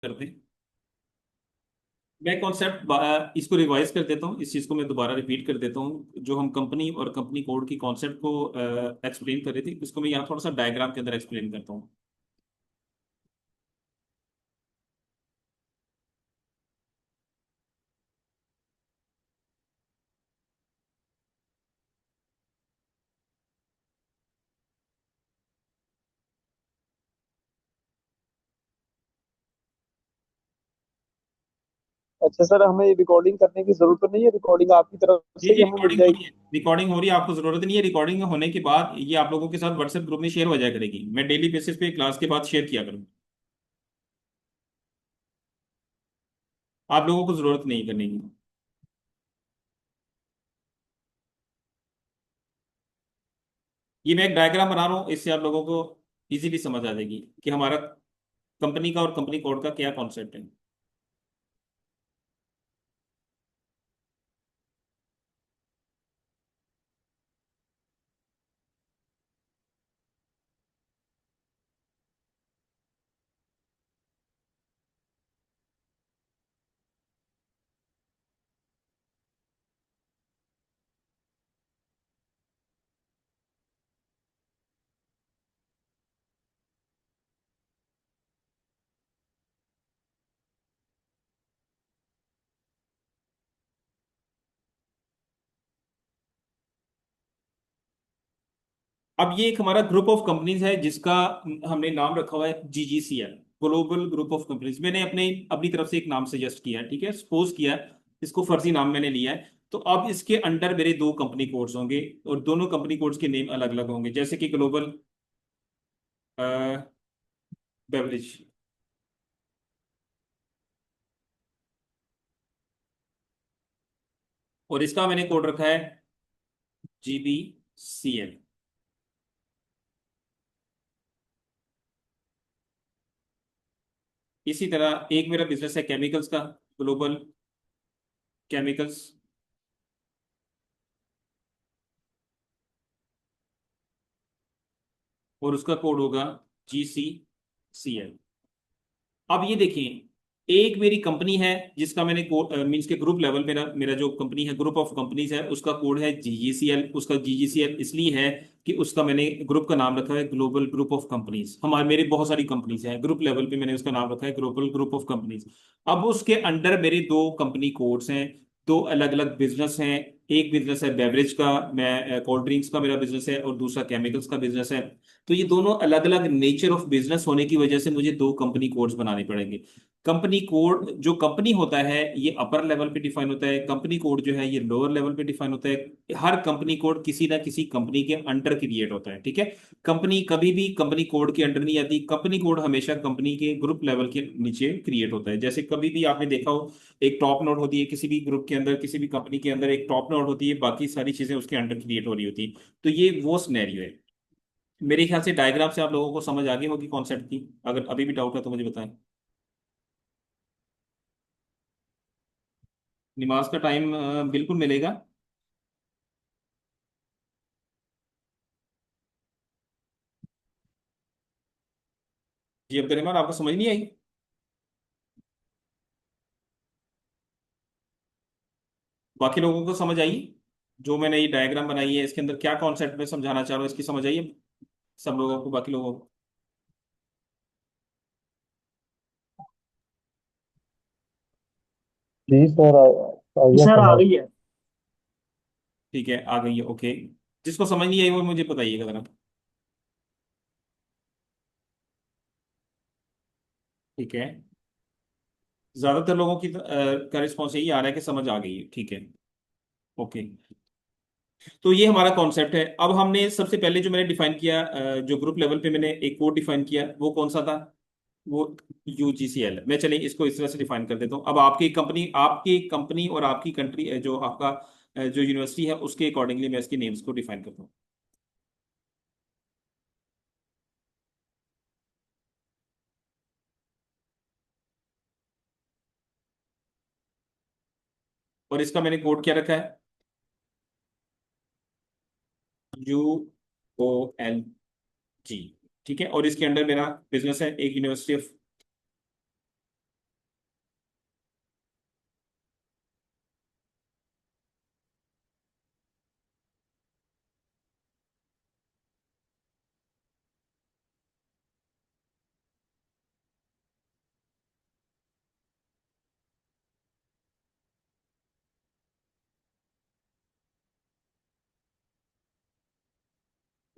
कर दें। मैं कॉन्सेप्ट इसको रिवाइज कर देता हूँ, इस चीज़ को मैं दोबारा रिपीट कर देता हूँ। जो हम कंपनी और कंपनी कोड की कॉन्सेप्ट को एक्सप्लेन कर रहे थे, इसको मैं यहाँ थोड़ा सा डायग्राम के अंदर एक्सप्लेन करता हूँ। अच्छा सर, हमें रिकॉर्डिंग करने की जरूरत तो नहीं है? रिकॉर्डिंग आपकी तरफ जी से जी, ही हमें मिल रिकॉर्डिंग हो रही जाएगी? है। रिकॉर्डिंग हो रही है, आपको जरूरत नहीं है। रिकॉर्डिंग होने के बाद ये आप लोगों के साथ व्हाट्सएप ग्रुप में शेयर हो जाया करेगी। मैं डेली बेसिस पे क्लास के बाद शेयर किया करूँगा। आप लोगों को जरूरत नहीं करने की। ये मैं एक डायग्राम बना रहा हूँ, इससे आप लोगों को इजीली समझ आ जाएगी कि हमारा कंपनी का और कंपनी कोड का क्या कॉन्सेप्ट है। अब ये एक हमारा ग्रुप ऑफ कंपनीज है जिसका हमने नाम रखा हुआ है GGCL, global group of companies. मैंने अपने अपनी तरफ से एक नाम सजेस्ट किया है, ठीक है, सपोज किया है, इसको फर्जी नाम मैंने लिया है। तो अब इसके अंडर मेरे दो कंपनी कोड्स होंगे, और दोनों कंपनी कोड्स के नेम अलग अलग होंगे, जैसे कि ग्लोबल बेवरेज, और इसका मैंने कोड रखा है GBCL। इसी तरह एक मेरा बिजनेस है केमिकल्स का, ग्लोबल केमिकल्स, और उसका कोड होगा GCCL। अब ये देखिए, एक मेरी कंपनी है जिसका मैंने कोड मींस के ग्रुप लेवल, मेरा मेरा जो कंपनी है, ग्रुप ऑफ कंपनीज है, उसका कोड है GGCL। उसका GGCL इसलिए है कि उसका मैंने ग्रुप का नाम रखा है ग्लोबल ग्रुप ऑफ कंपनीज। हमारे मेरे बहुत सारी कंपनीज हैं, ग्रुप लेवल पे मैंने उसका नाम रखा है ग्लोबल ग्रुप ऑफ कंपनीज। अब उसके अंडर मेरे दो कंपनी कोड्स हैं, दो अलग अलग बिजनेस हैं। एक बिजनेस है बेवरेज का, मैं कोल्ड ड्रिंक्स का मेरा बिजनेस है, और दूसरा केमिकल्स का बिजनेस है। तो ये दोनों अलग अलग नेचर ऑफ बिजनेस होने की वजह से मुझे दो कंपनी कोड्स बनाने पड़ेंगे। कंपनी कोड जो कंपनी होता है ये अपर लेवल पे डिफाइन होता है, कंपनी कोड जो है ये लोअर लेवल पे डिफाइन होता है। हर कंपनी कोड किसी ना किसी कंपनी के अंडर क्रिएट होता है, ठीक है। कंपनी कभी भी कंपनी कोड के अंडर नहीं आती, कंपनी कोड हमेशा कंपनी के ग्रुप लेवल के नीचे क्रिएट होता है। जैसे कभी भी आपने देखा हो, एक टॉप नोड होती है किसी भी ग्रुप के अंदर, किसी भी कंपनी के अंदर एक टॉप नोड होती है, बाकी सारी चीजें उसके अंडर क्रिएट हो रही होती है। तो ये वो सिनेरियो है। मेरे ख्याल से डायग्राम से आप लोगों को समझ आ गई होगी कॉन्सेप्ट की। अगर अभी भी डाउट है तो मुझे बताएं। नमाज का टाइम बिल्कुल मिलेगा। जी अब्दुल रहमान, आपको समझ नहीं आई? बाकी लोगों को समझ आई? जो मैंने ये डायग्राम बनाई है इसके अंदर क्या कॉन्सेप्ट में समझाना चाह रहा हूँ, इसकी समझ आई है सब लोगों को, बाकी लोगों को? जी सर, आ गया सर आ समझ। गई है। ठीक है, आ गई है, ओके। जिसको समझ नहीं आई वो मुझे बताइएगा जरा। ठीक है, ज्यादातर लोगों की का रिस्पॉन्स यही आ रहा है कि समझ आ गई है, ठीक है, ओके। तो ये हमारा कॉन्सेप्ट है। अब हमने सबसे पहले जो मैंने डिफाइन किया, जो ग्रुप लेवल पे मैंने एक कोड डिफाइन किया, वो कौन सा था? वो UGCL। मैं चलिए इसको इस तरह से डिफाइन कर देता हूँ। अब आपकी कंपनी और आपकी कंट्री, जो आपका जो यूनिवर्सिटी है, उसके अकॉर्डिंगली मैं इसके नेम्स को डिफाइन करता हूँ। और इसका मैंने कोड क्या रखा है? UOLG। ठीक है, और इसके अंडर मेरा बिजनेस है एक यूनिवर्सिटी ऑफ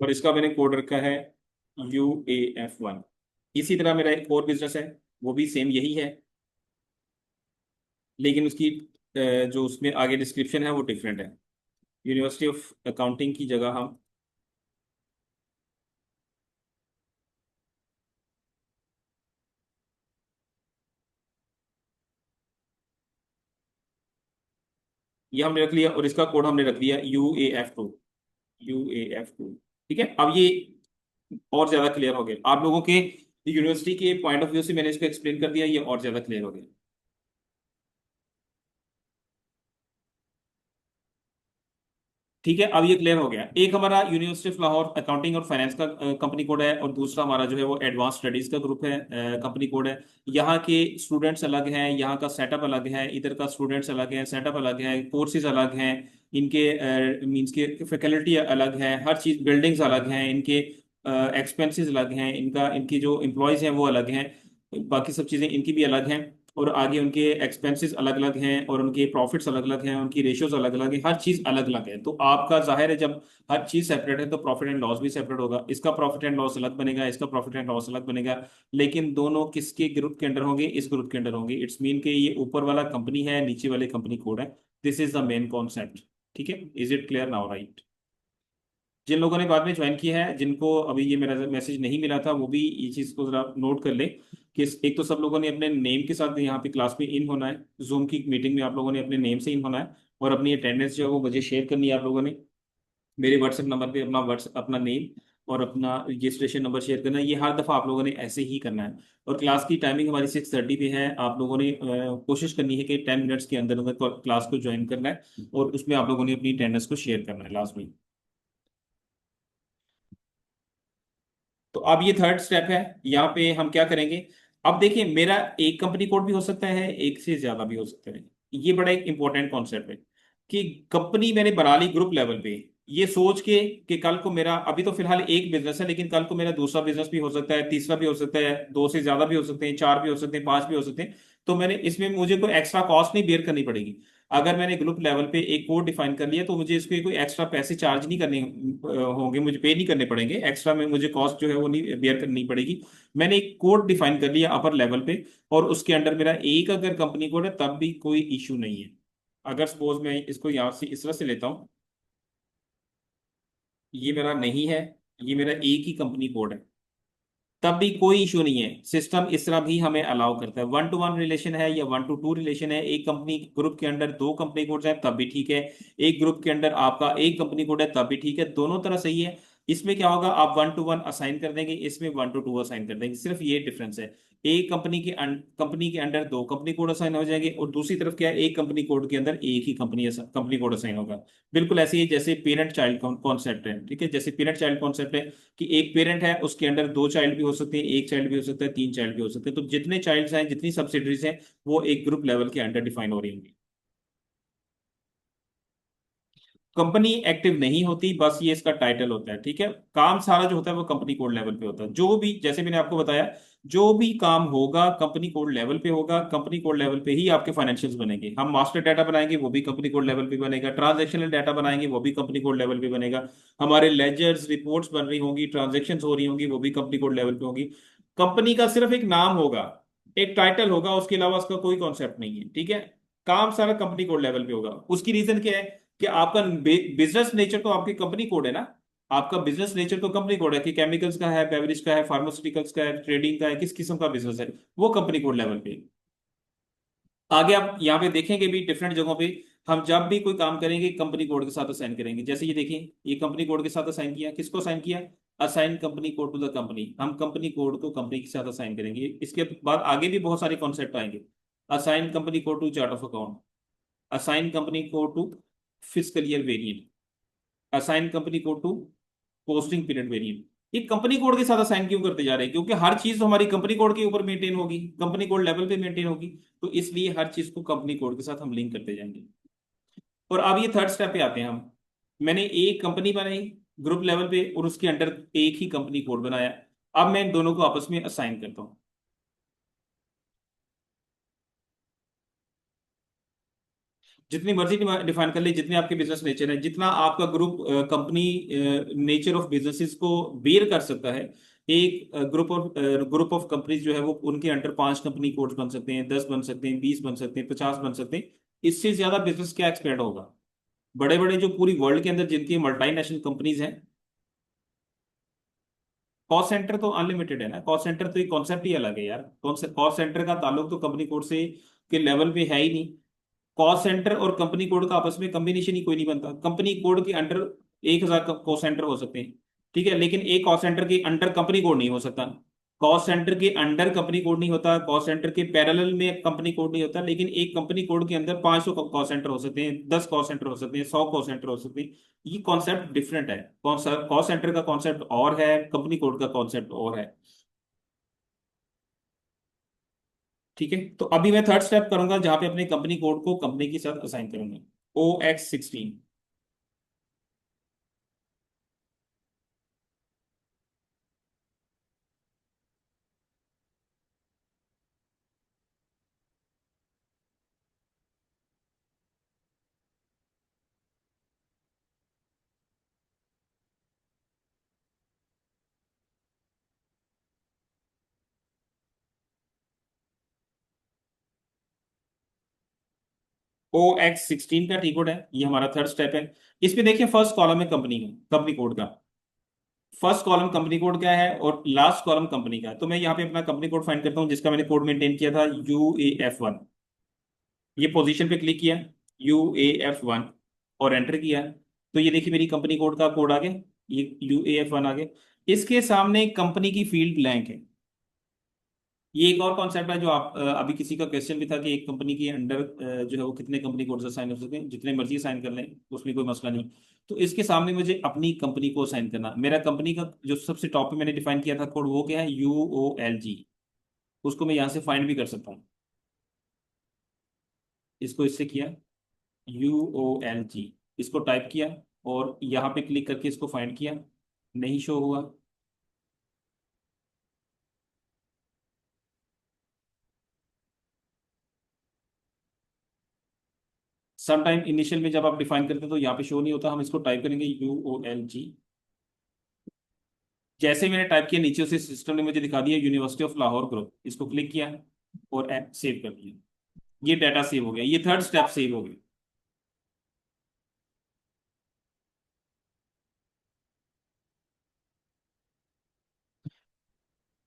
और इसका मैंने कोड रखा है UAF1। इसी तरह मेरा एक और बिजनेस है, वो भी सेम यही है, लेकिन उसकी जो उसमें आगे डिस्क्रिप्शन है वो डिफरेंट है। यूनिवर्सिटी ऑफ अकाउंटिंग की जगह हम ये हमने रख लिया, और इसका कोड हमने रख दिया UAF2। ठीक है, अब ये और ज्यादा क्लियर हो गया आप लोगों के यूनिवर्सिटी के पॉइंट ऑफ व्यू से। मैंने इसको एक्सप्लेन कर दिया, ये और ज्यादा क्लियर हो गया। ठीक है, अब ये क्लियर हो गया। एक हमारा यूनिवर्सिटी ऑफ लाहौर अकाउंटिंग और फाइनेंस का कंपनी कोड है, और दूसरा हमारा जो है वो एडवांस स्टडीज का ग्रुप है, कंपनी कोड है। यहाँ के स्टूडेंट्स अलग हैं, यहाँ का सेटअप अलग है, इधर का स्टूडेंट्स अलग है, सेटअप अलग है, कोर्सेज अलग हैं, इनके मींस के फैकल्टी अलग है, हर चीज़ बिल्डिंग्स अलग हैं, इनके एक्सपेंसेस अलग हैं, इनका इनकी जो एम्प्लॉयज़ हैं वो अलग हैं, बाकी सब चीज़ें इनकी भी अलग हैं, और आगे उनके एक्सपेंसेस अलग अलग हैं, और उनके प्रॉफिट्स अलग अलग हैं, उनकी रेशियोज अलग अलग है, हर चीज़ अलग अलग है। तो आपका जाहिर है जब हर चीज़ सेपरेट है तो प्रॉफिट एंड लॉस भी सेपरेट होगा। इसका प्रॉफिट एंड लॉस अलग बनेगा, इसका प्रॉफिट एंड लॉस अलग बनेगा, लेकिन दोनों किसके ग्रुप के अंडर होंगे? इस ग्रुप के अंडर होंगे। इट्स मीन के ये ऊपर वाला कंपनी है, नीचे वाले कंपनी कोड है। This is the main concept. ठीक है, is it clear now? Right. जिन लोगों ने बाद में ज्वाइन किया है, जिनको अभी ये मेरा मैसेज नहीं मिला था, वो भी ये चीज़ को जरा नोट कर ले कि एक तो सब लोगों ने अपने नेम के साथ यहाँ पे क्लास में इन होना है, जूम की मीटिंग में आप लोगों ने अपने नेम से इन होना है, और अपनी अटेंडेंस जो है वो मुझे शेयर करनी है आप लोगों ने। मेरे व्हाट्सएप नंबर पे अपना नेम और अपना रजिस्ट्रेशन नंबर शेयर करना है। ये हर दफ़ा आप लोगों ने ऐसे ही करना है। और क्लास की टाइमिंग हमारी 6:30 पे है। आप लोगों ने कोशिश करनी है कि 10 मिनट्स के अंदर अंदर क्लास को ज्वाइन करना है, और उसमें आप लोगों ने अपनी अटेंडेंस को शेयर करना है लास्ट में। तो अब ये थर्ड स्टेप है, यहाँ पे हम क्या करेंगे? अब देखिए, मेरा एक कंपनी कोड भी हो सकता है, एक से ज्यादा भी हो सकता है। ये बड़ा एक इंपॉर्टेंट कॉन्सेप्ट है कि कंपनी मैंने बना ली ग्रुप लेवल पे, ये सोच के कि कल को मेरा, अभी तो फिलहाल एक बिजनेस है, लेकिन कल को मेरा दूसरा बिजनेस भी हो सकता है, तीसरा भी हो सकता है, दो से ज्यादा भी हो सकते हैं, चार भी हो सकते हैं, पांच भी हो सकते हैं। तो मैंने इसमें मुझे कोई एक्स्ट्रा कॉस्ट नहीं बेयर करनी पड़ेगी। अगर मैंने ग्रुप लेवल पे एक कोड डिफाइन कर लिया, तो मुझे इसके कोई एक्स्ट्रा पैसे चार्ज नहीं करने होंगे, मुझे पे नहीं करने पड़ेंगे एक्स्ट्रा में, मुझे कॉस्ट जो है वो नहीं बेयर करनी पड़ेगी। मैंने एक कोड डिफाइन कर लिया अपर लेवल पे, और उसके अंडर मेरा एक अगर कंपनी कोड है तब भी कोई इशू नहीं है। अगर सपोज मैं इसको यहाँ से इस तरह से लेता हूँ, ये मेरा नहीं है, ये मेरा एक ही कंपनी कोड है, तब भी कोई इशू नहीं है। सिस्टम इस तरह भी हमें अलाउ करता है। 1-to-1 रिलेशन है या 1-to-2 रिलेशन है, एक कंपनी ग्रुप के अंदर दो कंपनी कोड्स हैं तब भी ठीक है, एक ग्रुप के अंदर आपका एक कंपनी कोड है तब भी ठीक है, दोनों तरह सही है। इसमें क्या होगा, आप 1-to-1 असाइन कर देंगे, इसमें 1-to-2 असाइन कर देंगे, सिर्फ ये डिफरेंस है। एक कंपनी के अंदर दो कंपनी कोड असाइन हो जाएंगे, और दूसरी तरफ क्या है, एक कंपनी कोड के अंदर एक ही कंपनी कोड असाइन होगा। बिल्कुल ऐसे ही जैसे पेरेंट चाइल्ड कॉन्सेप्ट है। ठीक है, जैसे पेरेंट चाइल्ड कॉन्सेप्ट है कि एक पेरेंट है, उसके अंडर दो चाइल्ड भी हो सकते हैं, एक चाइल्ड भी हो सकता है, तीन चाइल्ड भी हो सकते हैं। तो जितने चाइल्ड्स हैं, जितनी सब्सिडरीज हैं, वो एक ग्रुप लेवल के अंडर डिफाइन हो रही होंगी। कंपनी एक्टिव नहीं होती, बस ये इसका टाइटल होता है। ठीक है, काम सारा जो होता है वो कंपनी कोड लेवल पे होता है। जो भी, जैसे मैंने आपको बताया, जो भी काम होगा कंपनी कोड लेवल पे होगा, कंपनी कोड लेवल पे ही आपके फाइनेंशियल्स बनेंगे। हम मास्टर डाटा बनाएंगे, वो भी कंपनी कोड लेवल पे बनेगा। ट्रांजैक्शनल डाटा बनाएंगे, वो भी कंपनी कोड लेवल पे बनेगा। हमारे लेजर्स रिपोर्ट्स बन रही होंगी, ट्रांजेक्शन हो रही होंगी, वो भी कंपनी कोड लेवल पे होगी। कंपनी का सिर्फ एक नाम होगा, एक टाइटल होगा, उसके अलावा उसका कोई कॉन्सेप्ट नहीं है। ठीक है, काम सारा कंपनी कोड लेवल पे होगा। उसकी रीजन क्या है कि आपका बिजनेस नेचर तो आपकी कंपनी कोड है ना। आपका बिजनेस नेचर तो कंपनी कोड है कि केमिकल्स का है, बेवरेज का है, फार्मास्यूटिकल्स का है, ट्रेडिंग का है, किस किस्म का बिजनेस है, वो कंपनी कोड लेवल पे। आगे आप यहाँ पे देखेंगे भी डिफरेंट जगहों पे, हम जब भी कोई काम करेंगे कंपनी कोड के साथ असाइन करेंगे। जैसे ये देखिए, ये कंपनी कोड के साथ असाइन किया, किसको असाइन किया? Assign company code to the company. हम कंपनी कोड को कंपनी के साथ असाइन करेंगे। इसके बाद आगे भी बहुत सारे कॉन्सेप्ट आएंगे। Assign company code to chart of account, assign company code to fiscal year variant, assign company code to posting period variant. ये कंपनी कोड के साथ असाइन क्यों करते जा रहे हैं? क्योंकि हर चीज तो हमारी कंपनी कोड के ऊपर मेंटेन होगी, कंपनी कोड लेवल पे मेंटेन होगी। तो इसलिए हर चीज को कंपनी कोड के साथ हम लिंक करते जाएंगे। और अब ये थर्ड स्टेप पे आते हैं हम। मैंने एक कंपनी बनाई ग्रुप लेवल पे, और उसके अंडर एक ही कंपनी कोड बनाया। अब मैं इन दोनों को आपस में असाइन करता हूँ। जितनी मर्जी डिफाइन कर ले, जितने आपके बिजनेस नेचर है, जितना आपका group company nature of businesses को बेयर कर सकता है। एक ग्रुप ऑफ कंपनीज जो है वो उनके अंडर 5 कंपनी कोड्स बन सकते हैं, 10 बन सकते हैं, 20 बन सकते हैं, 50 बन सकते हैं। इससे ज्यादा बिजनेस क्या एक्सपेंड होगा? बड़े बड़े जो पूरी वर्ल्ड के अंदर जिनकी मल्टीनेशनल कंपनीज हैं, कॉस्ट सेंटर तो अनलिमिटेड है ना। कॉस्ट सेंटर तो एक कॉन्सेप्ट ही अलग है यार। कॉस्ट सेंटर का ताल्लुक तो कंपनी कोड से के लेवल पे है ही नहीं। कॉस्ट सेंटर और कंपनी कोड का आपस में कॉम्बिनेशन ही कोई नहीं बनता। कंपनी कोड के अंडर 1,000 कॉस्ट सेंटर हो सकते हैं, ठीक है, लेकिन एक कॉस्ट सेंटर के अंडर कंपनी कोड नहीं हो सकता। कॉस्ट सेंटर के अंडर कंपनी कोड नहीं होता, कॉस्ट सेंटर के पैरेलल में कंपनी कोड नहीं होता, लेकिन एक कंपनी कोड के अंदर 500 कॉस्ट सेंटर हो सकते हैं, 10 कॉस्ट सेंटर हो सकते हैं, 100 कॉस्ट सेंटर हो सकते हैं। ये कॉन्सेप्ट डिफरेंट है। कॉस्ट सेंटर का कॉन्सेप्ट और है, कंपनी कोड का कॉन्सेप्ट और है। ठीक है, तो अभी मैं थर्ड स्टेप करूंगा जहां पे अपने कंपनी कोड को कंपनी के साथ असाइन करूंगा। OX16। OX16 का टी कोड है, ये हमारा थर्ड स्टेप है। इसमें देखिए फर्स्ट कॉलम है कंपनी का, कंपनी कोड का। फर्स्ट कॉलम कंपनी कोड क्या है और लास्ट कॉलम कंपनी का है। तो मैं यहाँ पे अपना कंपनी कोड फाइंड करता हूँ जिसका मैंने कोड मेंटेन किया था, UAF1। ये पोजीशन पे क्लिक किया, UAF1, और एंटर किया। तो ये देखिए मेरी कंपनी कोड का कोड आ गया, ये UAF1 आ गया। इसके सामने कंपनी की फील्ड ब्लैंक है। ये एक और कॉन्सेप्ट है जो आप अभी किसी का क्वेश्चन भी था कि एक कंपनी के अंडर जो है वो कितने कंपनी कोड साइन हो सकते हैं, जितने मर्जी साइन कर लें, उसमें कोई मसला नहीं। तो इसके सामने मुझे अपनी कंपनी को साइन करना, मेरा कंपनी का जो सबसे टॉप पे मैंने डिफाइन किया था कोड, वो क्या है, UOLG। उसको मैं यहाँ से फाइंड भी कर सकता हूँ। इसको इससे किया, UOLG, इसको टाइप किया और यहाँ पे क्लिक करके इसको फाइंड किया, नहीं शो हुआ। सम टाइम इनिशियल में जब आप डिफाइन करते हैं तो यहाँ पे शो नहीं होता। हम इसको टाइप करेंगे UOLG। जैसे ही मैंने टाइप किया, नीचे से सिस्टम ने मुझे दिखा दिया यूनिवर्सिटी ऑफ लाहौर ग्रुप। इसको क्लिक किया और ऐप सेव कर दिया। ये डाटा सेव हो गया, ये थर्ड स्टेप सेव हो गया।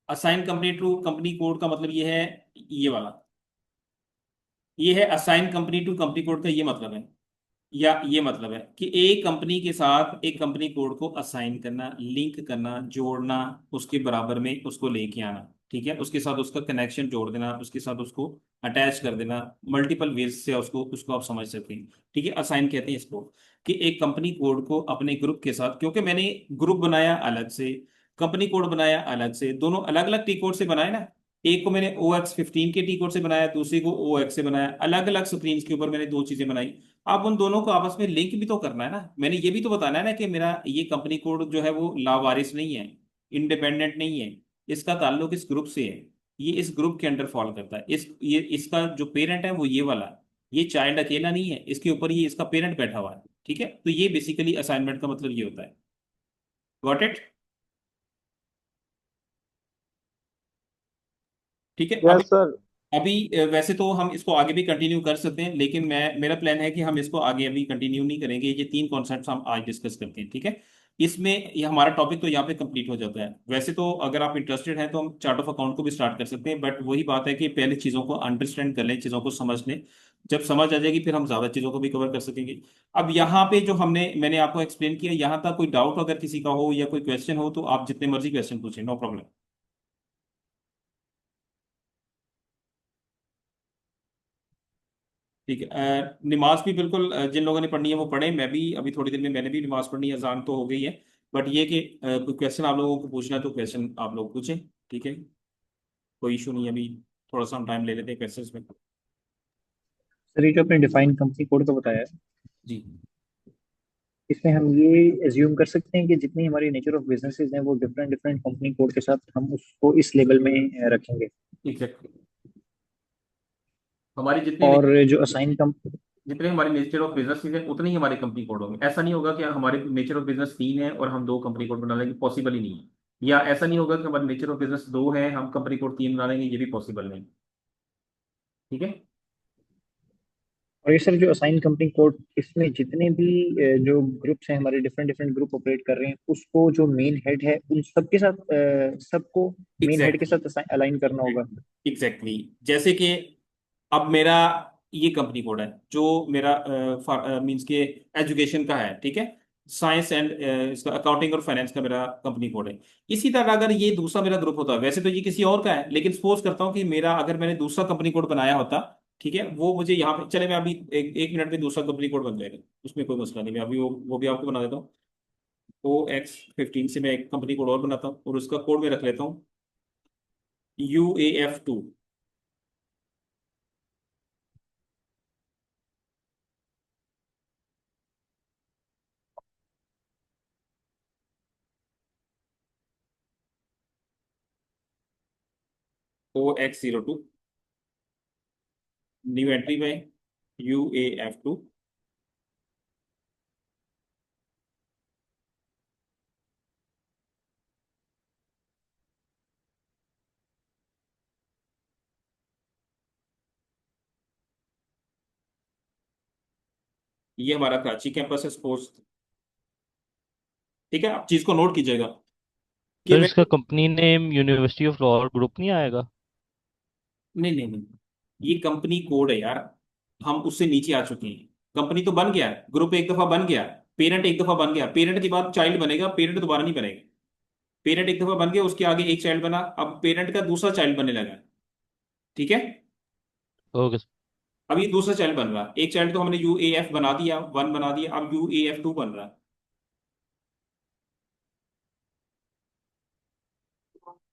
Assign company to company code का मतलब ये है, ये वाला, ये है assign company to company code का ये मतलब है, या ये मतलब है कि एक कंपनी के साथ एक कंपनी कोड को असाइन करना, लिंक करना, जोड़ना, उसके बराबर में उसको लेके आना। ठीक है, उसके साथ उसका कनेक्शन जोड़ देना, उसके साथ उसको अटैच कर देना। मल्टीपल वेज से उसको उसको आप समझ सकते हैं। ठीक है, असाइन कहते हैं इसको, कि एक कंपनी कोड को अपने ग्रुप के साथ, क्योंकि मैंने ग्रुप बनाया अलग से, कंपनी कोड बनाया अलग से, दोनों अलग अलग टी कोड से बनाए ना। एक को मैंने OX15 के टी कोड से बनाया, दूसरी को OX से बनाया, अलग अलग स्क्रीन के ऊपर मैंने दो चीजें बनाई। अब उन दोनों को आपस में लिंक भी तो करना है ना। मैंने ये भी तो बताना है ना कि मेरा ये कंपनी कोड जो है वो लावारिस नहीं है, इंडिपेंडेंट नहीं है, इसका ताल्लुक इस ग्रुप से है, ये इस ग्रुप के अंडर फॉल करता है। ये इसका जो पेरेंट है वो ये वाला है। ये चाइल्ड अकेला नहीं है, इसके ऊपर ये इसका पेरेंट बैठा हुआ है। ठीक है, तो ये बेसिकली असाइनमेंट का मतलब ये होता है। Got it? ठीक है। Yes sir. अभी वैसे तो हम इसको आगे भी कंटिन्यू कर सकते हैं, लेकिन मेरा प्लान है कि हम इसको आगे अभी कंटिन्यू नहीं करेंगे। ये तीन कॉन्सेप्ट्स हम आज डिस्कस करते हैं, ठीक है। इसमें ये हमारा टॉपिक तो यहाँ पे कंप्लीट हो जाता है। वैसे तो अगर आप इंटरेस्टेड हैं तो हम चार्ट ऑफ अकाउंट को भी स्टार्ट कर सकते हैं, बट वही बात है कि पहले चीज़ों को अंडरस्टैंड कर लें, चीज़ों को समझ लें। जब समझ आ जाएगी फिर हम ज़्यादा चीज़ों को भी कवर कर सकेंगे। अब यहाँ पे जो मैंने आपको एक्सप्लेन किया, यहाँ तक कोई डाउट अगर किसी का हो या कोई क्वेश्चन हो तो आप जितने मर्जी क्वेश्चन पूछें, नो प्रॉब्लम। ठीक है। नमाज भी बिल्कुल जिन लोगों ने पढ़नी है वो पढ़े। मैं भी अभी थोड़ी देर में मैंने भी नमाज पढ़नी है, अजान तो हो गई है। बट ये कि कोई क्वेश्चन आप लोगों को पूछना है तो क्वेश्चन आप लोग पूछें। ठीक है, कोई इशू नहीं है। अभी थोड़ा सा हम टाइम ले लेते हैं क्वेश्चंस में। सर, ये जो आपने डिफाइन कंपनी कोड का बताया है, जी, इसमें हम ये एज्यूम कर सकते हैं कि जितनी हमारी नेचर ऑफ बिजनेसेस हैं वो डिफरेंट डिफरेंट कंपनी कोड के साथ हम उसको इस लेवल में रखेंगे। एग्जैक्टली। हमारी जितनी और जो असाइन कम जितने हमारे नेचर ऑफ बिजनेस हैं उतने ही हमारे कंपनी कोड होंगे। ऐसा नहीं होगा कि हमारे नेचर ऑफ बिजनेस 3 है और हम 2 कंपनी कोड बना लेंगे, पॉसिबल ही नहीं है। या ऐसा नहीं होगा कि हमारे नेचर ऑफ बिजनेस 2 है, हम कंपनी कोड 3 बना लेंगे, ये भी पॉसिबल नहीं। ठीक है। और ये सर जो असाइन कंपनी कोड, इसमें जितने भी जो ग्रुप्स हैं हमारे, डिफरेंट डिफरेंट ग्रुप ऑपरेट कर रहे हैं, उसको जो मेन हेड है उन सबके साथ सबको मेन हेड के एग्जैक्टली। साथ अलाइन करना होगा। एग्जैक्टली। जैसे कि अब मेरा ये कंपनी कोड है जो मेरा मींस के एजुकेशन का है, ठीक है, साइंस एंड इसका अकाउंटिंग और फाइनेंस का मेरा कंपनी कोड है। इसी तरह अगर ये दूसरा मेरा ग्रुप होता, वैसे तो ये किसी और का है, लेकिन सपोज करता हूँ कि मेरा, अगर मैंने दूसरा कंपनी कोड बनाया होता, ठीक है, वो मुझे यहाँ पे, चले मैं अभी एक मिनट में दूसरा कंपनी कोड बन जाएगा, उसमें कोई मसला नहीं, मैं अभी वो भी आपको बना देता हूँ। OX15 से मैं एक कंपनी कोड और बनाता हूँ और उसका कोड में रख लेता हूँ UAF2। OX02, न्यू एंट्री में UAF2। ये हमारा कराची कैंपस है सपोज। ठीक है, आप चीज को नोट कीजिएगा कि सर मैं, इसका company name university of Lahore group नहीं आएगा? नहीं नहीं नहीं, ये कंपनी कोड है यार, हम उससे नीचे आ चुके हैं। कंपनी तो बन गया, ग्रुप एक दफा बन गया, पेरेंट एक दफा बन गया, पेरेंट के बाद चाइल्ड बनेगा, पेरेंट दोबारा नहीं बनेगा। पेरेंट एक दफा बन गया, उसके आगे एक चाइल्ड बना, अब पेरेंट का दूसरा चाइल्ड बनने लगा। ठीक है। Okay sir. अब ये दूसरा चाइल्ड बन रहा, एक चाइल्ड तो हमने UAF बना दिया, 1 बना दिया, अब UAF2 बन रहा।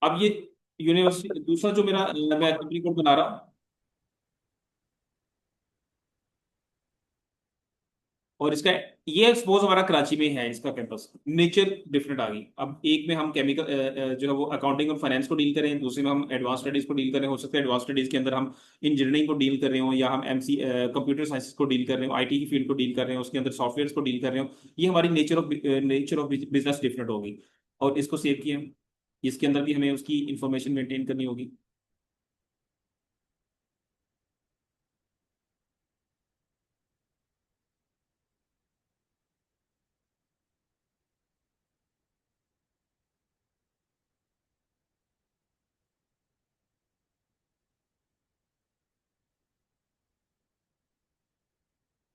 अब ये यूनिवर्सिटी दूसरा जो मेरा मैं कंपनी कोड बना रहा, और इसका, ये एक्सपोज हमारा कराची में है, इसका कैंपस नेचर डिफरेंट आ गई। अब एक में हम केमिकल जो है वो अकाउंटिंग और फाइनेंस को डील करें, दूसरे में हम एडवांस स्टडीज को डील करें, हो सकता है एडवांस स्टडीज के अंदर हम इंजीनियरिंग को डील कर रहे हो, या हम MC कंप्यूटर साइंसेज को डील कर रहे हो, IT की फील्ड को डील कर रहे हो, उसके अंदर सॉफ्टवेयर को डील कर रहे हो। ये हमारी नेचर ऑफ बिजनेस डिफरेंट होगी। और इसको सेव किया, इसके अंदर भी हमें उसकी इंफॉर्मेशन मेंटेन करनी होगी।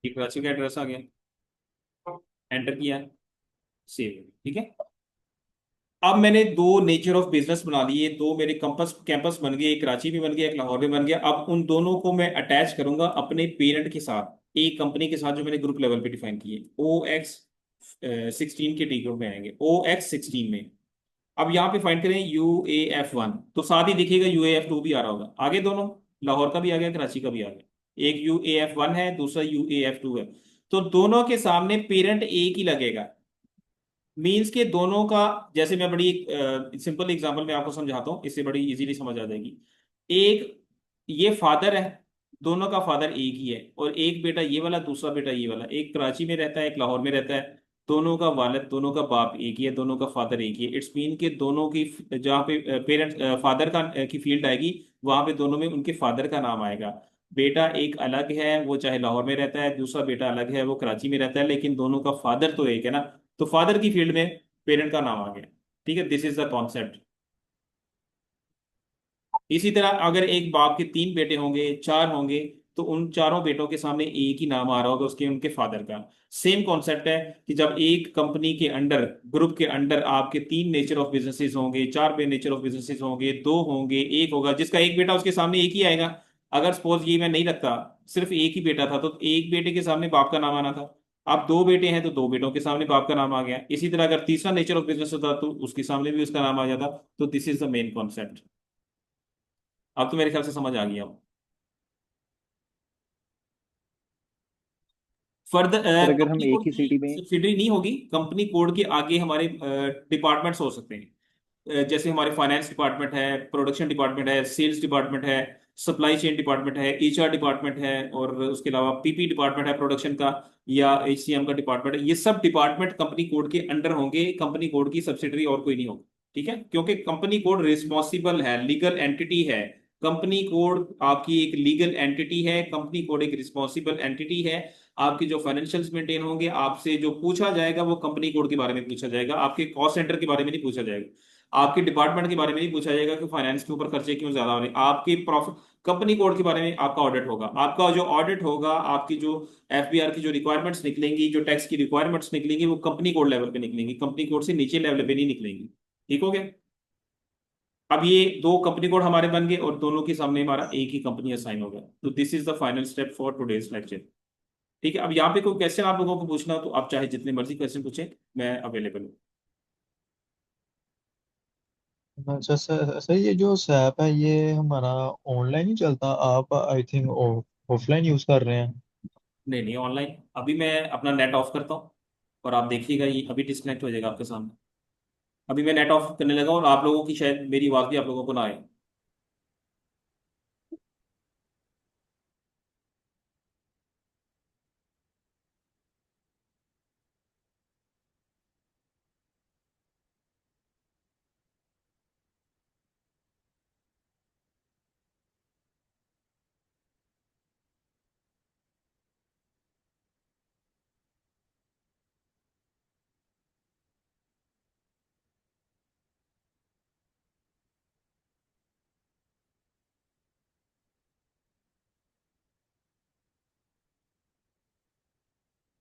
ये कराची का एड्रेस आ गया, एंटर किया, सेव। ठीक है। अब मैंने 2 नेचर ऑफ बिजनेस बना लिए, 2 मेरे कैंपस कैंपस बन गए, एक कराची में बन गया, एक लाहौर में बन गया। अब उन दोनों को मैं अटैच करूंगा अपने पेरेंट के साथ, एक कंपनी के साथ जो मैंने ग्रुप लेवल पे डिफाइन किए। OX16 के टी ग्रुप में आएंगे, OX16 में। अब यहाँ पे फाइंड करें UAF1, तो साथ ही देखिएगा UAF2 भी आ रहा होगा, आगे दोनों, लाहौर का भी आ गया, कराची का भी आ गया। एक UAF1 है, दूसरा UAF2 है, तो दोनों के सामने पेरेंट एक ही लगेगा। मीन्स के दोनों का, जैसे मैं बड़ी एक सिंपल एग्जांपल में आपको समझाता हूँ, इससे बड़ी इजीली समझ आ जाएगी। एक, ये फादर है, दोनों का फादर एक ही है, और एक बेटा ये वाला, दूसरा बेटा ये वाला, एक कराची में रहता है, एक लाहौर में रहता है। दोनों का वालिद, दोनों का बाप एक ही है, दोनों का फादर एक ही है। इट्स मीन के दोनों की, जहाँ पे पेरेंट्स फादर का की फील्ड आएगी, वहां पे दोनों में उनके फादर का नाम आएगा। बेटा एक अलग है, वो चाहे लाहौर में रहता है, दूसरा बेटा अलग है, वो कराची में रहता है, लेकिन दोनों का फादर तो एक है ना, तो फादर की फील्ड में पेरेंट का नाम आ गया। ठीक है, दिस इज द कॉन्सेप्ट। इसी तरह अगर एक बाप के 3 बेटे होंगे, 4 होंगे, तो उन चारों बेटों के सामने एक ही नाम आ रहा होगा, उसके उनके फादर का। सेम कॉन्सेप्ट है कि जब एक कंपनी के अंडर, ग्रुप के अंडर आपके 3 नेचर ऑफ बिजनेसेस होंगे, 4 बे नेचर ऑफ बिजनेसेस होंगे, 2 होंगे, एक होगा, जिसका एक बेटा उसके सामने एक ही आएगा। अगर सपोज ये मैं नहीं रखता, सिर्फ एक ही बेटा था, तो एक बेटे के सामने बाप का नाम आना था। अब 2 बेटे हैं, तो 2 बेटों के सामने बाप का नाम आ गया। इसी तरह अगर तीसरा नेचर ऑफ बिजनेस होता तो उसके सामने भी उसका नाम आ जाता। तो this is the main concept. अब तो मेरे ख्याल से समझ आ गया। फर्दर सर अगर हम कंपनी एक कोड ही की सिटी में, सब्सिडरी नहीं होगी, कंपनी कोड के आगे हमारे डिपार्टमेंट्स हो सकते हैं। जैसे हमारे फाइनेंस डिपार्टमेंट है, प्रोडक्शन डिपार्टमेंट है, सेल्स डिपार्टमेंट है, सप्लाई चेन डिपार्टमेंट है, एचआर डिपार्टमेंट है, और उसके अलावा पीपी डिपार्टमेंट है प्रोडक्शन का, या एचसीएम का डिपार्टमेंट है। ये सब डिपार्टमेंट कंपनी कोड के अंडर होंगे, कंपनी कोड की सब्सिडरी और कोई नहीं होगा। ठीक है, क्योंकि कंपनी कोड रिस्पॉन्सिबल है, लीगल एंटिटी है। कंपनी कोड आपकी एक लीगल एंटिटी है, कंपनी कोड एक रिस्पॉन्सिबल एंटिटी है। आपके जो फाइनेंशियल्स मेंटेन होंगे, आपसे जो पूछा जाएगा वो कंपनी कोड के बारे में पूछा जाएगा, आपके कॉस्ट सेंटर के बारे में नहीं पूछा जाएगा, आपके डिपार्टमेंट के बारे में नहीं पूछा जाएगा कि फाइनेंस के ऊपर खर्चे क्यों ज्यादा हो रहे हैं। आपके प्रॉफिट, कंपनी कोड के बारे में आपका ऑडिट होगा। आपका जो ऑडिट होगा, आपकी जो एफबीआर की जो रिक्वायरमेंट्स निकलेंगी, जो टैक्स की रिक्वायरमेंट्स निकलेंगी, वो कंपनी कोड लेवल पे निकलेंगी, कंपनी कोड से नीचे लेवल पे नहीं निकलेंगी। ठीक हो गया। अब ये दो कंपनी कोड हमारे बन गए और दोनों के सामने हमारा एक ही कंपनी असाइन हो गया। तो this is the final step for today's lecture. ठीक है, अब यहाँ पे कोई क्वेश्चन आप लोगों को पूछना हो तो आप चाहे जितने मर्जी क्वेश्चन पूछें, मैं अवेलेबल हूँ। अच्छा सर, सर ये जो सैप है ये हमारा ऑनलाइन ही चलता, आप आई थिंक ऑफलाइन यूज कर रहे हैं। नहीं नहीं, ऑनलाइन। अभी मैं अपना नेट ऑफ करता हूँ और आप देखिएगा, ये अभी डिस्कनेक्ट हो जाएगा आपके सामने। अभी मैं नेट ऑफ करने लगा और आप लोगों की शायद मेरी आवाज़ भी आप लोगों को ना आए।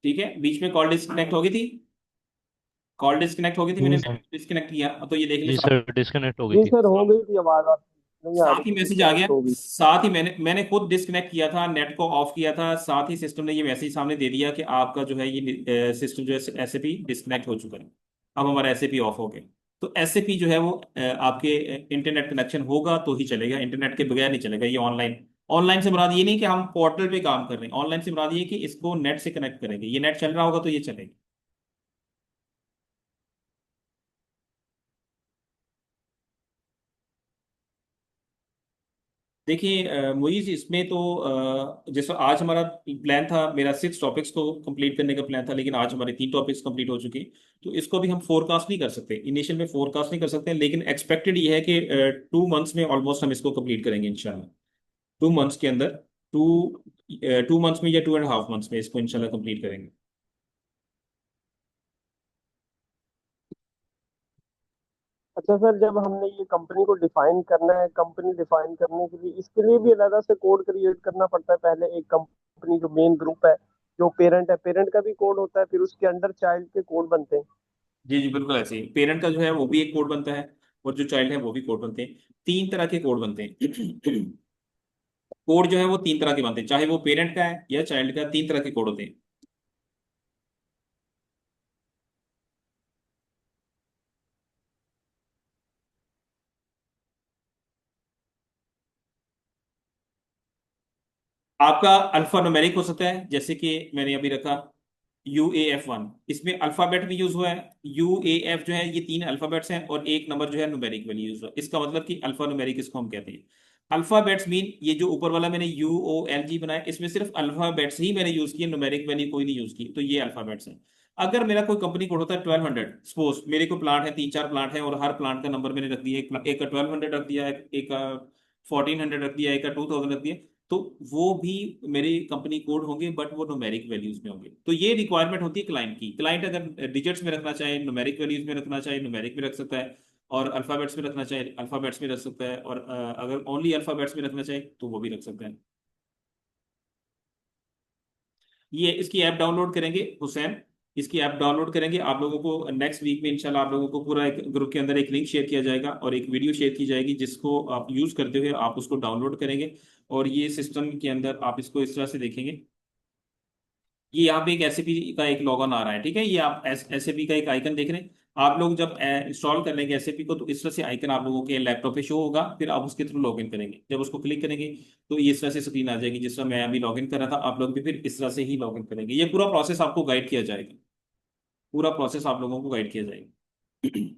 ठीक है, बीच में कॉल डिस्कनेक्ट हो गई थी, कॉल डिस्कनेक्ट हो गई थी, मैंने जी नेट डिस्कनेक्ट किया तो ये देख ले जी साथ। सर, डिस्कनेक्ट हो गई जी थी। सर, हो गई थी आवाज, आप नहीं आ रही साथ ही थी, मैसेज आ गया, डिस्कनेक्ट हो गई। साथ ही मैंने खुद डिस्कनेक्ट किया था, नेट को ऑफ किया था, साथ ही सिस्टम ने ये मैसेज सामने दे दिया कि आपका जो है ये सिस्टम जो है एसएपी डिस्कनेक्ट हो चुका है। अब हमारा एसएपी ऑफ हो गया। तो एसएपी जो है वो आपके इंटरनेट कनेक्शन होगा तो ही चलेगा, इंटरनेट के बगैर नहीं चलेगा। ये ऑनलाइन, ऑनलाइन से मुराद ये नहीं कि हम पोर्टल पे काम कर रहे हैं, ऑनलाइन से मुराद ये कि इसको नेट से कनेक्ट करेंगे, ये नेट चल रहा होगा तो ये चलेगा। देखिए मोइज, इसमें तो जैसा आज हमारा प्लान था, मेरा 6 टॉपिक्स को कंप्लीट करने का प्लान था, लेकिन आज हमारे 3 टॉपिक्स कंप्लीट हो चुके हैं। तो इसको भी हम फोरकास्ट नहीं कर सकते, इनिशियल में फोरकास्ट नहीं कर सकते, लेकिन एक्सपेक्टेड ये है कि 2 मंथ्स में ऑलमोस्ट हम इसको कंप्लीट करेंगे इंशाल्लाह। 2 मंथ्स के अंदर, टू 2 मंथ्स में या 2.5 मंथ्स में इसको इंशाल्लाह कंप्लीट करेंगे। अच्छा सर, जब हमने ये कंपनी को डिफाइन करना है, कंपनी डिफाइन करने के लिए इसके लिए भी अलग से कोड क्रिएट करना पड़ता है। पहले एक कंपनी जो मेन ग्रुप है, जो पेरेंट है, पेरेंट का भी कोड होता है, फिर उसके अंडर चाइल्ड के कोड बनते हैं। जी जी बिल्कुल ऐसे ही, पेरेंट का जो है वो भी एक कोड बनता है, और जो चाइल्ड है वो भी कोड बनते हैं। 3 तरह के कोड बनते हैं। कोड जो है वो 3 तरह के बनते हैं, चाहे वो पेरेंट का है या चाइल्ड का, 3 तरह के कोड होते हैं। आपका अल्फा न्यूमेरिक हो सकता है, जैसे कि मैंने अभी रखा UAF1, इसमें अल्फाबेट भी यूज हुआ है। UAF जो है ये 3 अल्फाबेट्स हैं और एक नंबर जो है न्यूमेरिक वैल्यू यूज हुआ है। इसका मतलब कि अल्फा न्यूमेरिक इसको हम कहते हैं। अल्फाबेट्स मीन ये जो ऊपर वाला मैंने UOLG बनाया, इसमें सिर्फ अल्फाबेट्स ही मैंने यूज किए, न्यूमेरिक वैल्यू कोई नहीं यूज की, तो ये अल्फाबेट्स हैं। अगर मेरा कोई कंपनी कोड होता है 1200, सपोज मेरे को प्लांट है, 3-4 प्लांट है, और हर प्लांट का नंबर मैंने रख दिया, एक का 1200 रख दिया, एक का 1400 रख दिया, एक का 2000 रख दिया, तो वो भी मेरे कंपनी कोड होंगे, बट वो न्यूमेरिक वैल्यूज में होंगे। तो ये रिक्वायरमेंट होती है क्लाइंट की। क्लाइंट अगर डिजिट्स में रखना चाहे, न्यूमेरिक वैल्यूज में रखना चाहे, न्यूमेरिक में रख सकता है, और अल्फाबेट्स में रखना चाहे अल्फाबेट्स में रख सकता है, और अगर ओनली अल्फाबेट्स में रखना चाहे तो वो भी रख सकता है। ये इसकी ऐप डाउनलोड करेंगे हुसैन, इसकी ऐप डाउनलोड करेंगे, आप लोगों को नेक्स्ट वीक में इंशाल्लाह आप लोगों को पूरा एक ग्रुप के अंदर एक लिंक शेयर किया जाएगा और एक वीडियो शेयर की जाएगी, जिसको आप यूज करते हुए आप उसको डाउनलोड करेंगे। और ये सिस्टम के अंदर आप इसको इस तरह से देखेंगे, ये यहाँ पे एक एसएपी का एक लॉगन आ रहा है। ठीक है, ये आप एसएपी का एक आइकन देख रहे हैं। आप लोग जब इंस्टॉल कर लेंगे एसएपी को, तो इस तरह से आइकन आप लोगों के लैपटॉप पे शो होगा, फिर आप उसके थ्रू लॉगिन करेंगे। जब उसको क्लिक करेंगे तो ये इस तरह से स्क्रीन आ जाएगी, जिस तरह मैं अभी लॉगिन कर रहा था, आप लोग भी फिर इस तरह से ही लॉगिन करेंगे। ये पूरा प्रोसेस आपको गाइड किया जाएगा, पूरा प्रोसेस आप लोगों को गाइड किया जाएगा।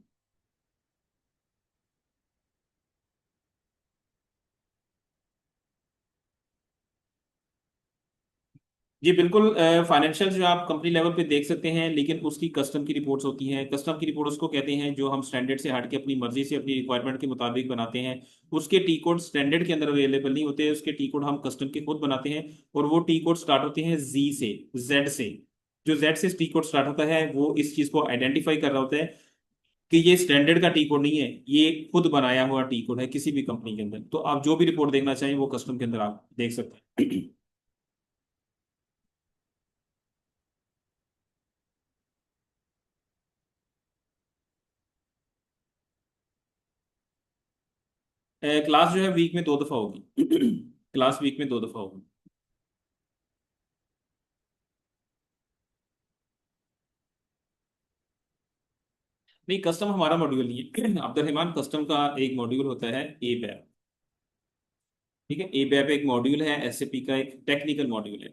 जी बिल्कुल। फाइनेंशियल जो आप कंपनी लेवल पे देख सकते हैं, लेकिन उसकी कस्टम की रिपोर्ट्स होती हैं। कस्टम की रिपोर्ट उसको कहते हैं जो हम स्टैंडर्ड से हट के अपनी मर्जी से अपनी रिक्वायरमेंट के मुताबिक बनाते हैं। उसके टी कोड स्टैंडर्ड के अंदर अवेलेबल नहीं होते, उसके टी कोड हम कस्टम के खुद बनाते हैं। और वो टी कोड स्टार्ट होते हैं जी से, जेड से। जो जेड से टी कोड स्टार्ट होता है वो इस चीज को आइडेंटिफाई कर रहा होता है कि ये स्टैंडर्ड का टी कोड नहीं है, ये खुद बनाया हुआ टी कोड है किसी भी कंपनी के अंदर। तो आप जो भी रिपोर्ट देखना चाहें वो कस्टम के अंदर आप देख सकते हैं। क्लास जो है वीक में 2 दफा होगी। क्लास वीक में 2 दफा होगी। नहीं, कस्टम हमारा मॉड्यूल नहीं है। अब्दुल रहमान, कस्टम का एक मॉड्यूल होता है ए बैप। ठीक है, ए बैप एक मॉड्यूल है, एसएपी का एक टेक्निकल मॉड्यूल है।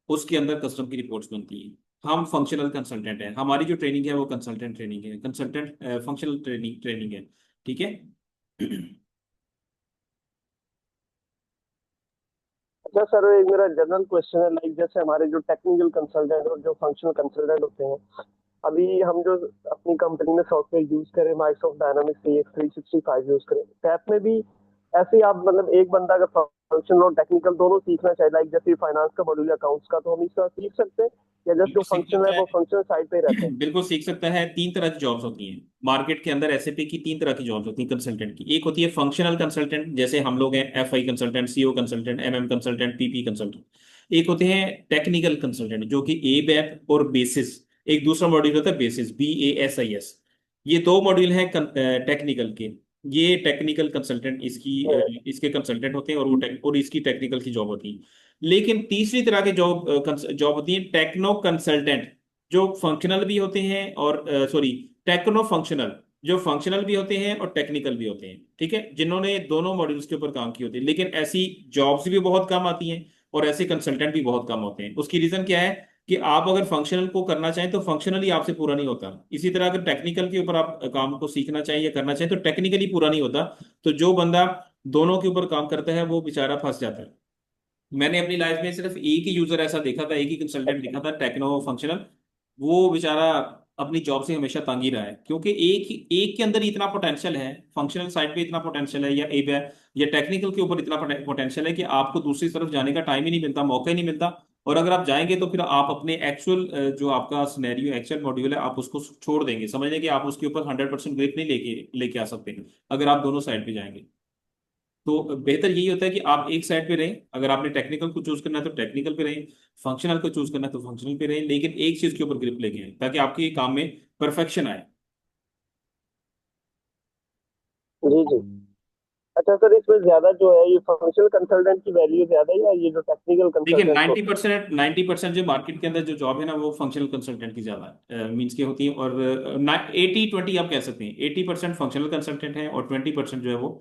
उसके अंदर कस्टम की रिपोर्ट्स बनती हैं। हम फंक्शनल कंसल्टेंट हैं, हमारी जो ट्रेनिंग है वो कंसल्टेंट ट्रेनिंग है, कंसल्टेंट फंक्शनल ट्रेनिंग ट्रेनिंग है। ठीक है। अच्छा सर, एक मेरा जनरल क्वेश्चन है, लाइक जैसे हमारे जो टेक्निकल कंसल्टेंट और जो फंक्शनल कंसल्टेंट होते हैं, अभी हम जो अपनी कंपनी में सॉफ्टवेयर यूज करें, माइक्रोसॉफ्ट डायनामिक्स AX 365 यूज करें, टैप में भी ऐसे ही आप मतलब एक बंदा अगर फंक्शनल और टेक्निकल दोनों सीखना चाहे, लाइक जैसे फाइनेंस का मॉड्यूल, अकाउंट्स का, तो हम इस तरह सीख सकते हैं, या जस्ट जो बिल्कुल सीख फंक्शनल है सकता वो फंक्शनल साइड पे ही रहता है? है। बिल्कुल सीख सकता है। 3 तरह की जॉब्स होती हैं मार्केट के अंदर, एसएपी की 3 तरह की जॉब्स होती हैं कंसल्टेंट की। एक होती है फंक्शनल कंसल्टेंट, जैसे हम लोग हैं, FI consultant, CO consultant, MM consultant, PP consultant. एक होते हैं टेक्निकल कंसल्टेंट जो कि ABAP और बेसिस। एक दूसरा मॉड्यूल होता है बेसिस, BASIS। ये 2 मॉड्यूल हैं टेक्निकल के। ये टेक्निकल कंसल्टेंट इसके कंसल्टेंट होते हैं, और और इसकी टेक्निकल की जॉब होती है। लेकिन तीसरी तरह के जॉब जॉब होती है टेक्नो कंसल्टेंट, जो फंक्शनल भी होते हैं, और सॉरी, टेक्नो फंक्शनल, जो फंक्शनल भी होते हैं और टेक्निकल भी होते हैं। ठीक है, जिन्होंने दोनों मॉड्यूल्स के ऊपर काम की होती है। लेकिन ऐसी जॉब्स भी बहुत कम आती हैं और ऐसे कंसल्टेंट भी बहुत कम होते हैं। उसकी रीजन क्या है कि आप अगर फंक्शनल को करना चाहें तो फंक्शनली आपसे पूरा नहीं होता। इसी तरह अगर टेक्निकल के ऊपर आप काम को सीखना चाहें या करना चाहें तो टेक्निकली पूरा नहीं होता। तो जो बंदा दोनों के ऊपर काम करता है वो बेचारा फंस जाता है। मैंने अपनी लाइफ में सिर्फ एक ही यूजर ऐसा देखा था, एक ही कंसल्टेंट देखा था टेक्नो फंक्शनल। वो बेचारा अपनी जॉब से हमेशा तंग ही रहा है, क्योंकि एक के अंदर ही इतना पोटेंशियल है, फंक्शनल साइड पे इतना पोटेंशियल है, या टेक्निकल के ऊपर इतना पोटेंशियल है कि आपको दूसरी तरफ जाने का टाइम ही नहीं मिलता, मौका ही नहीं मिलता। और अगर आप जाएंगे तो फिर आप अपने एक्चुअल जो आपका सिनेरियो एक्चुअल मॉड्यूल है आप उसको छोड़ देंगे, समझ लें कि आप उसके ऊपर 100% ग्रिप नहीं लेके लेके आ सकते अगर आप दोनों साइड पे जाएंगे। तो बेहतर यही होता है कि आप एक साइड पे रहें। अगर आपने टेक्निकल को चूज करना है तो टेक्निकल पे रहें, फंक्शनल को चूज करना है तो फंक्शनल पे रहें, लेकिन एक चीज के ऊपर ग्रिप लेके आए ताकि आपके काम में परफेक्शन आए। जी जी। अच्छा सर, इसमें ज्यादा जो है ये फंक्शनल कंसल्टेंट की वैल्यू ज्यादा है, या ये जो टेक्निकल देखिए, कंसल्टेंट नाइन्टी होते हैं? परसेंट 90% जो मार्केट के अंदर जो जॉब है ना वो फंक्शनल कंसल्टेंट की ज्यादा मीन्स की होती है। और 80-20 आप कह सकते हैं, 80% फंक्शनल कंसल्टेंट है और 20% जो है वो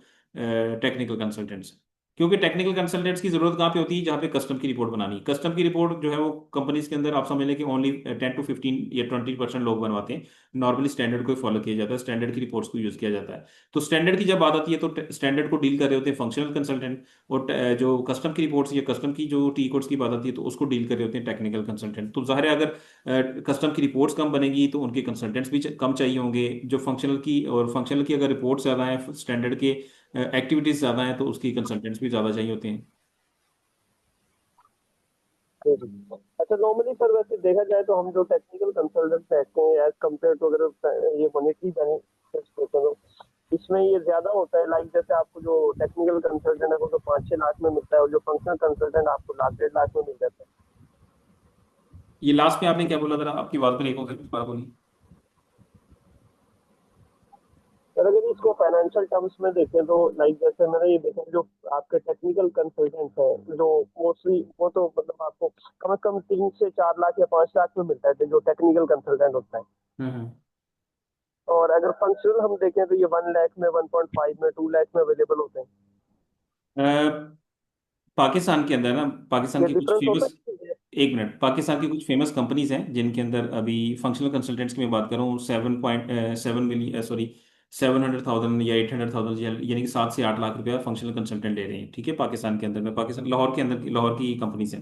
टेक्निकल कंसल्टेंट्स। क्योंकि टेक्निकल कंसल्टेंट्स की जरूरत कहाँ पे होती है, जहाँ पे कस्टम की रिपोर्ट बनानी है। कस्टम की रिपोर्ट जो है वो कंपनीज के अंदर आप समझ लें कि ओनली 10 to 15 या 20% लोग बनवाते हैं। नॉर्मली स्टैंडर्ड को फॉलो किया जाता है, स्टैंडर्ड की रिपोर्ट्स को यूज किया जाता है। तो स्टैंडर्ड की जब बात आती है तो स्टैंडर्ड को डील कर रहे होते हैं फंक्शनल कंसल्टेंट। और जो कस्टम की रिपोर्ट्स या कस्टम की जो टी कोड्स की बात आती है तो उसको डील कर रहे होते हैं टेक्निकल कंसल्टेंट। तो जाहिर है अगर कस्टम की रिपोर्ट्स कम बनेगी तो उनके कंसल्टेंट्स भी कम चाहिए होंगे। जो फंक्शनल की अगर रिपोर्ट्स ज़्यादा हैं, स्टैंडर्ड के एक्टिविटीज़ ज़्यादा हैं, तो उसकी कंसल्टेंट्स भी ज़्यादा चाहिए होते हैं। जी जी। अच्छा, नॉर्मली सर वैसे देखा जाए तो हम जो टेक्निकल कंसल्टेंट रहते हैं, एज कम्पेयर टू अगर ये मॉनेटरी बेनिफिट्स देखें तो इसमें ये ज्यादा होता है, लाइक जैसे आपको जो टेक्निकल कंसल्टेंट है वो तो 5-6 लाख में मिलता है, और जो फंक्शनल कंसल्टेंट आपको 1.5-1.5 लाख में मिल जाता है। ये लास्ट में आपने क्या बोला, जरा आपकी बात ब्रेक हो गई, बात बोली। पर अगर इसको फाइनेंशियल टर्म्स में देखें तो लाइक जैसे मैंने ये देखा, जो आपके टेक्निकल कंसल्टेंट हैं जो मोस्टली वो तो मतलब आपको कम से कम 3 से 4 लाख या 5 लाख में मिलता है, जो टेक्निकल कंसल्टेंट होता है। हम्म। और अगर फंक्शनल हम देखें तो ये 1 लाख में, 1.5 में, 2 लाख में अवेलेबल होते हैं। पाकिस्तान के अंदर ना, पाकिस्तान ये की कुछ डिफरेंस होता फेमस, है। एक मिनट, पाकिस्तान की कुछ फेमस कंपनीज हैं जिनके अंदर अभी फंक्शनल कंसल्टेंट्स की मैं बात करूँ, 7.7 मिलियन, सॉरी, 700,000 या 800,000, यानी कि 7 से 8 लाख रुपया फंक्शनल कंसल्टेंट ले रहे हैं। ठीक है, पाकिस्तान के अंदर में, पाकिस्तान लाहौर के अंदर, लाहौर की कंपनीज हैं।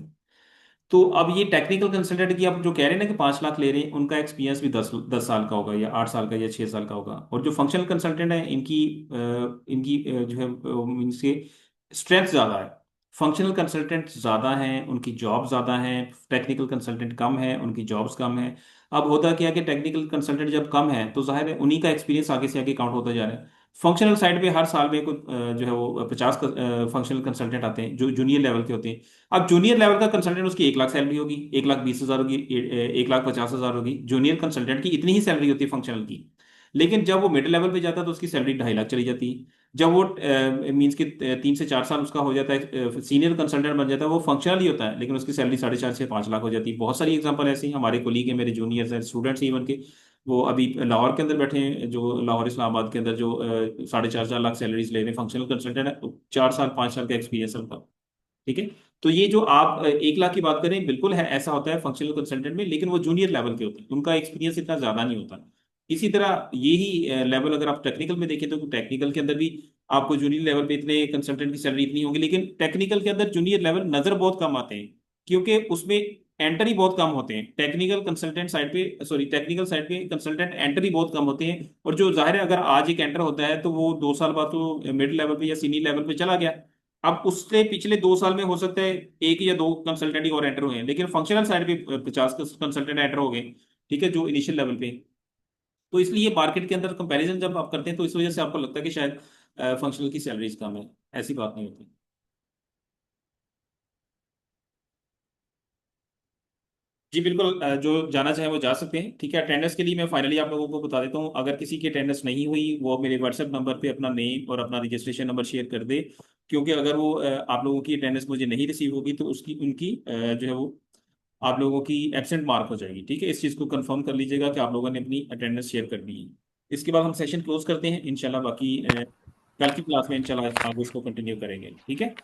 तो अब ये टेक्निकल कंसल्टेंट की आप जो कह रहे हैं ना कि 5 लाख ले रहे हैं, उनका एक्सपीरियंस भी 10 साल का होगा या 8 साल का या 6 साल का होगा। और जो फंक्शनल कंसल्टेंट है इनकी जो है मीन्स के स्ट्रेंथ ज़्यादा है। फंक्शनल कंसल्टेंट ज़्यादा हैं, उनकी जॉब ज़्यादा है, टेक्निकल कंसल्टेंट कम है, उनकी जॉब्स कम है। अब होता क्या कि टेक्निकल कंसल्टेंट जब कम है तो जाहिर है उन्हीं का एक्सपीरियंस आगे से आगे काउंट होता जा रहा है। फंक्शनल साइड पे हर साल में कुछ जो है वो 50 फंक्शनल कंसल्टेंट आते हैं जो जूनियर लेवल के होते हैं। अब जूनियर लेवल का कंसल्टेंट उसकी 1 लाख सैलरी होगी, 1,20,000 होगी, 1,50,000 होगी। जूनियर कंसल्टेंट की इतनी ही सैलरी होती है फंक्शनल की। लेकिन जब वो मिडिल लेवल पे जाता है तो उसकी सैलरी 2.5 लाख चली जाती है। जब वो मीन्स के 3 से 4 साल उसका हो जाता है, सीनियर कंसल्टेंट बन जाता है, वो फंक्शनल ही होता है लेकिन उसकी सैलरी 4.5 से 5 लाख हो जाती है। बहुत सारी एग्जांपल ऐसी हैं, हमारे कोलीग हैं, मेरे जूनियर्स हैं, स्टूडेंट्स इवन के। वो अभी लाहौर के अंदर बैठे हैं, जो लाहौर इस्लामाबाद के अंदर जो 4.5 4 लाख सैलरीज ले रहे हैं, फंक्शनल कंसल्टेंट है, 4 साल 5 साल का एक्सपीरियंस है उनका। ठीक है। तो ये जो आप 1 लाख की बात करें, बिल्कुल है, ऐसा होता है फंक्शनल कंसल्टेंट में, लेकिन वो जूनियर लेवल के होते हैं, उनका एक्सपीरियंस इतना ज्यादा नहीं होता। इसी तरह यही लेवल अगर आप टेक्निकल में देखें तो टेक्निकल के अंदर भी आपको जूनियर लेवल पे इतने कंसल्टेंट की सैलरी इतनी होगी, लेकिन टेक्निकल के अंदर जूनियर लेवल नजर बहुत कम आते हैं क्योंकि उसमें एंटर ही बहुत कम होते हैं। टेक्निकल कंसल्टेंट साइड पे, सॉरी, टेक्निकल साइड पे कंसल्टेंट एंटर ही बहुत कम होते हैं। और जो जाहिर है अगर आज एक एंटर होता है तो वो 2 साल बाद तो मिड लेवल पे या सीनियर लेवल पे चला गया। अब उससे पिछले 2 साल में हो सकता है एक या दो कंसल्टेंट ही और एंटर हुए हैं, लेकिन फंक्शनल साइड पे 50 कंसल्टेंट एंटर हो गए। ठीक है, जो इनिशियल लेवल पे। तो इसलिए मार्केट के अंदर कंपैरिजन जब आप करते हैं तो इस वजह से आपको लगता है कि शायद फंक्शनल की सैलरीज कम है। ऐसी बात नहीं होती। जी बिल्कुल, जो जाना चाहे वो जा सकते हैं। ठीक है, अटेंडेंस के लिए मैं फाइनली आप लोगों को बता देता हूँ, अगर किसी की अटेंडेंस नहीं हुई वो मेरे व्हाट्सएप नंबर पे अपना नेम और अपना रजिस्ट्रेशन नंबर शेयर कर दे। क्योंकि अगर वो आप लोगों की अटेंडेंस मुझे नहीं रिसीव होगी तो उसकी उनकी जो है वो आप लोगों की एब्सेंट मार्क हो जाएगी। ठीक है, इस चीज़ को कंफर्म कर लीजिएगा कि आप लोगों ने अपनी अटेंडेंस शेयर कर दी है। इसके बाद हम सेशन क्लोज करते हैं इंशाल्लाह। बाकी कल की क्लास में इंशाल्लाह आगे इसको कंटिन्यू करेंगे। ठीक है।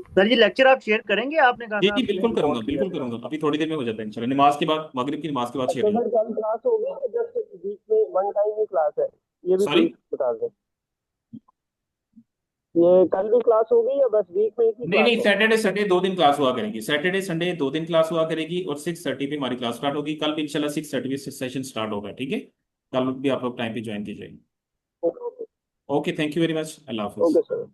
सर ये लेक्चर आप शेयर करेंगे, आपने कहा जी था जी, आपने बिल्कुल करूंगा, रिकॉर्ड किया बिल्कुल था। करूंगा, अभी थोड़ी देर में हो जाता है इंशाल्लाह, नमाज के बाद, मगरिब की नमाज के बाद शेयर अच्छा होगा। सर, कल क्लास होगी या जस्ट बीच में वन टाइम ही क्लास है? ये भी सॉरी। प्लीज बता दें। ये कल भी क्लास होगी या बस वीक में एक ही नहीं क्लास नहीं, है? सैटरडे संडे 2 दिन क्लास हुआ करेगी, सैटरडे संडे 2 दिन क्लास हुआ करेगी और 6:30 पे हमारी क्लास स्टार्ट होगी। कल भी इंशाल्लाह 6:30 पे सेशन स्टार्ट होगा। ठीक है, कल भी आप लोग टाइम पे ज्वाइन कीजिएगा। Okay okay, thank you very much, Allah Hafiz. Okay sir.